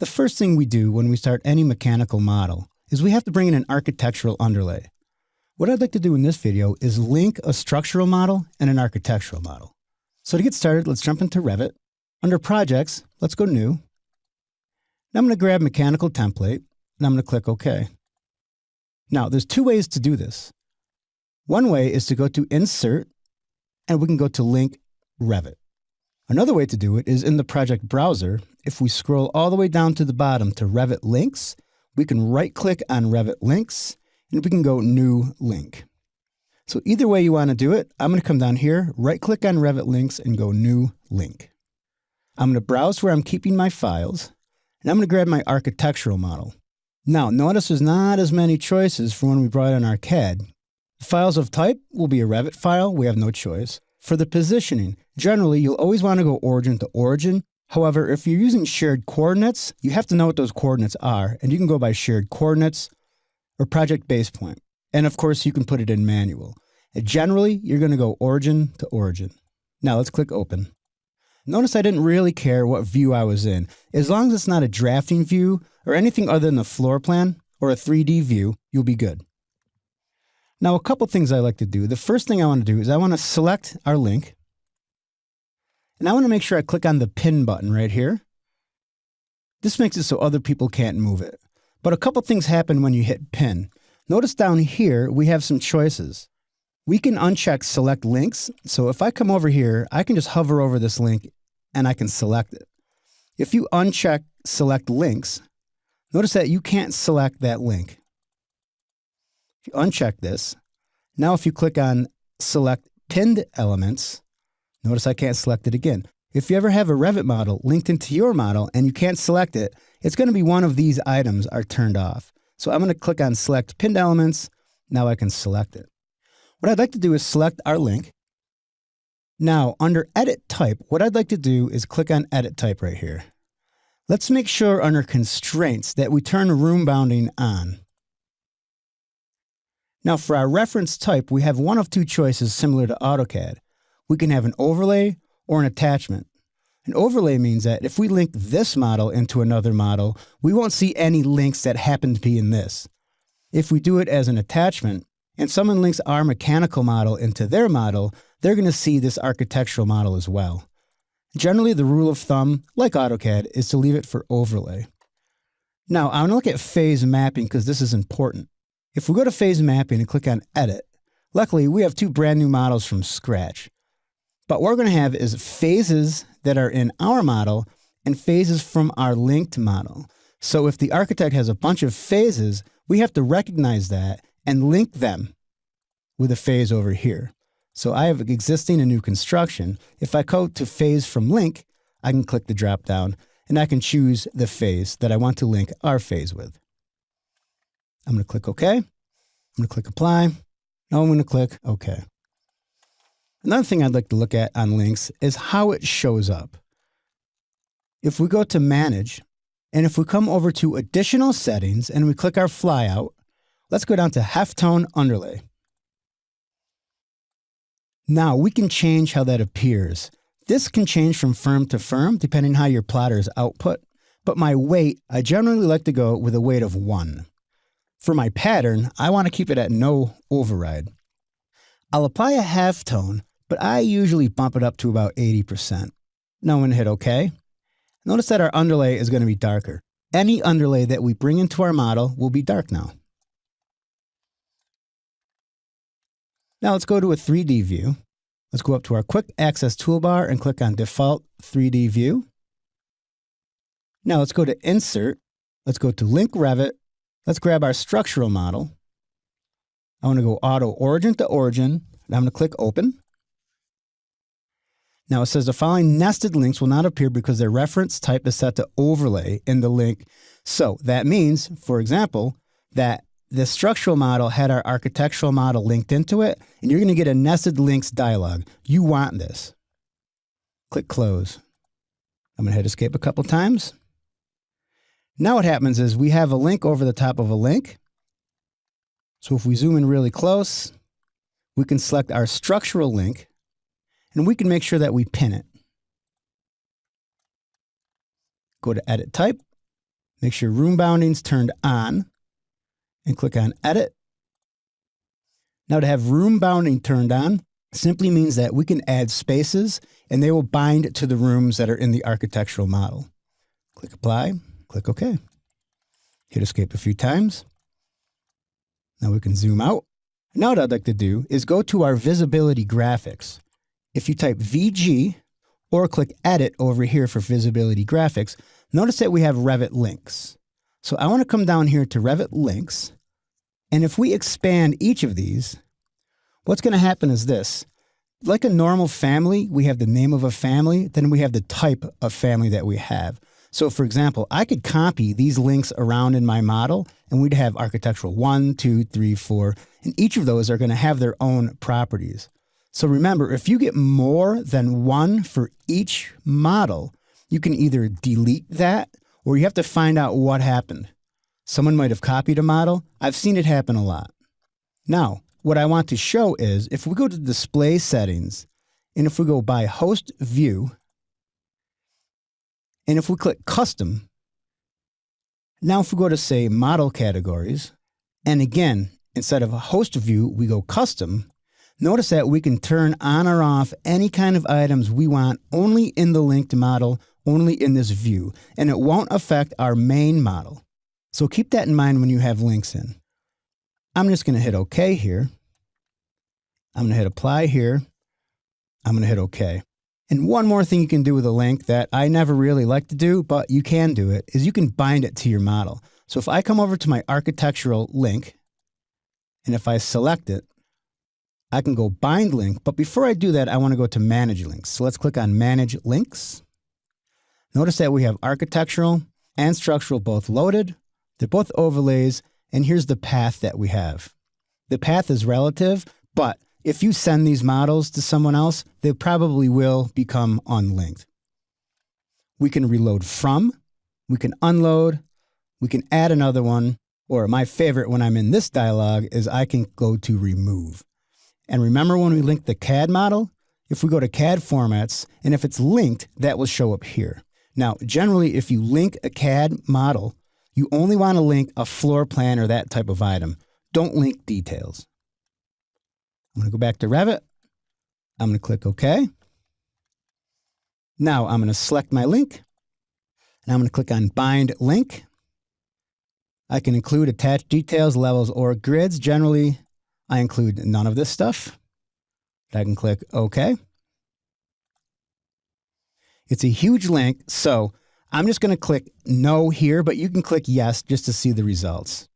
The first thing we do when we start any mechanical model is we have to bring in an architectural underlay. What I'd like to do in this video is link a structural model and an architectural model. So to get started, let's jump into Revit. Under Projects, let's go New. Now I'm going to grab Mechanical Template, and I'm going to click OK. Now, there's two ways to do this. One way is to go to Insert, and we can go to Link Revit. Another way to do it is in the project browser. If we scroll all the way down to the bottom to Revit Links, we can right-click on Revit Links, and we can go New Link. So either way you want to do it, I'm going to come down here, right-click on Revit Links, and go New Link. I'm going to browse where I'm keeping my files, and I'm going to grab my architectural model. Now, notice there's not as many choices from when we brought in our CAD. The files of type will be a Revit file. We have no choice. For the positioning, generally, you'll always want to go origin to origin. However, if you're using shared coordinates, you have to know what those coordinates are, and you can go by shared coordinates or project base point. And of course, you can put it in manual. And generally, you're going to go origin to origin. Now let's click Open. Notice I didn't really care what view I was in. As long as it's not a drafting view or anything other than the floor plan or a 3D view, you'll be good. Now, a couple things I like to do. The first thing I want to do is I want to select our link. And I want to make sure I click on the pin button right here. This makes it so other people can't move it. But a couple things happen when you hit pin. Notice down here, we have some choices. We can uncheck select links. So if I come over here, I can just hover over this link and I can select it. If you uncheck select links, notice that you can't select that link. If you uncheck this, now if you click on select pinned elements, notice I can't select it again. If you ever have a Revit model linked into your model and you can't select it, it's going to be one of these items are turned off. So I'm going to click on select pinned elements. Now I can select it. What I'd like to do is select our link. Now under edit type, what I'd like to do is click on edit type right here. Let's make sure under constraints that we turn room bounding on. Now for our reference type, we have one of two choices similar to AutoCAD. We can have an overlay or an attachment. An overlay means that if we link this model into another model, we won't see any links that happen to be in this. If we do it as an attachment, and someone links our mechanical model into their model, they're going to see this architectural model as well. Generally, the rule of thumb, like AutoCAD, is to leave it for overlay. Now, I'm going to look at phase mapping because this is important. If we go to phase mapping and click on edit, luckily we have two brand new models from scratch. But what we're going to have is phases that are in our model and phases from our linked model. So if the architect has a bunch of phases, we have to recognize that and link them with a phase over here. So I have existing and new construction. If I go to phase from link, I can click the drop down and I can choose the phase that I want to link our phase with. I'm going to click OK. I'm going to click Apply. Now I'm going to click OK. Another thing I'd like to look at on links is how it shows up. If we go to Manage, and if we come over to Additional Settings and we click our flyout, let's go down to Halftone Underlay. Now we can change how that appears. This can change from firm to firm depending on how your plotter is output, but my weight, I generally like to go with a weight of 1. For my pattern, I want to keep it at no override. I'll apply a halftone, but I usually bump it up to about 80%. Now I'm going to hit OK. Notice that our underlay is going to be darker. Any underlay that we bring into our model will be dark now. Now let's go to a 3D view. Let's go up to our Quick Access toolbar and click on Default 3D View. Now let's go to Insert. Let's go to Link Revit. Let's grab our structural model. I want to go Auto Origin to Origin, and I'm going to click Open. Now it says the following nested links will not appear because their reference type is set to overlay in the link. So that means, for example, that the structural model had our architectural model linked into it, and you're going to get a nested links dialog. You want this. Click Close. I'm going to hit Escape a couple times. Now what happens is we have a link over the top of a link. So if we zoom in really close, we can select our structural link, and we can make sure that we pin it. Go to Edit Type, Make sure room bounding's turned on and click on Edit. Now to have room bounding turned on simply means that we can add spaces and they will bind to the rooms that are in the architectural model. Click Apply, click OK. Hit Escape a few times. Now we can zoom out. Now what I'd like to do is go to our visibility graphics. If you type VG or click Edit over here for visibility graphics, notice that we have Revit links. So I want to come down here to Revit links. And if we expand each of these, what's going to happen is this. Like a normal family, we have the name of a family, then we have the type of family that we have. So for example, I could copy these links around in my model and we'd have architectural 1, 2, 3, 4, and each of those are going to have their own properties. So remember, if you get more than one for each model, you can either delete that or you have to find out what happened. Someone might have copied a model. I've seen it happen a lot. Now, what I want to show is if we go to display settings and if we go by host view, and if we click custom, now if we go to say model categories, and again, instead of a host view, we go custom, notice that we can turn on or off any kind of items we want only in the linked model, only in this view, and it won't affect our main model. So keep that in mind when you have links in. I'm just going to hit OK here. I'm going to hit Apply here. I'm going to hit OK. And one more thing you can do with a link that I never really like to do, but you can do it, is you can bind it to your model. So if I come over to my architectural link, and if I select it, I can go bind link. But before I do that, I want to go to manage links. So let's click on manage links. Notice that we have architectural and structural both loaded. They're both overlays. And here's the path that we have. The path is relative, but if you send these models to someone else, they probably will become unlinked. We can reload from, we can unload, we can add another one, or my favorite when I'm in this dialog is I can go to remove. And remember when we linked the CAD model? If we go to CAD formats, and if it's linked, that will show up here. Now, generally, if you link a CAD model, you only want to link a floor plan or that type of item. Don't link details. I'm going to go back to Revit. I'm going to click OK. Now I'm going to select my link, and I'm going to click on Bind Link. I can include attached details, levels, or grids. Generally, I include none of this stuff. I can click OK. It's a huge link, so I'm just going to click No here, but you can click Yes just to see the results.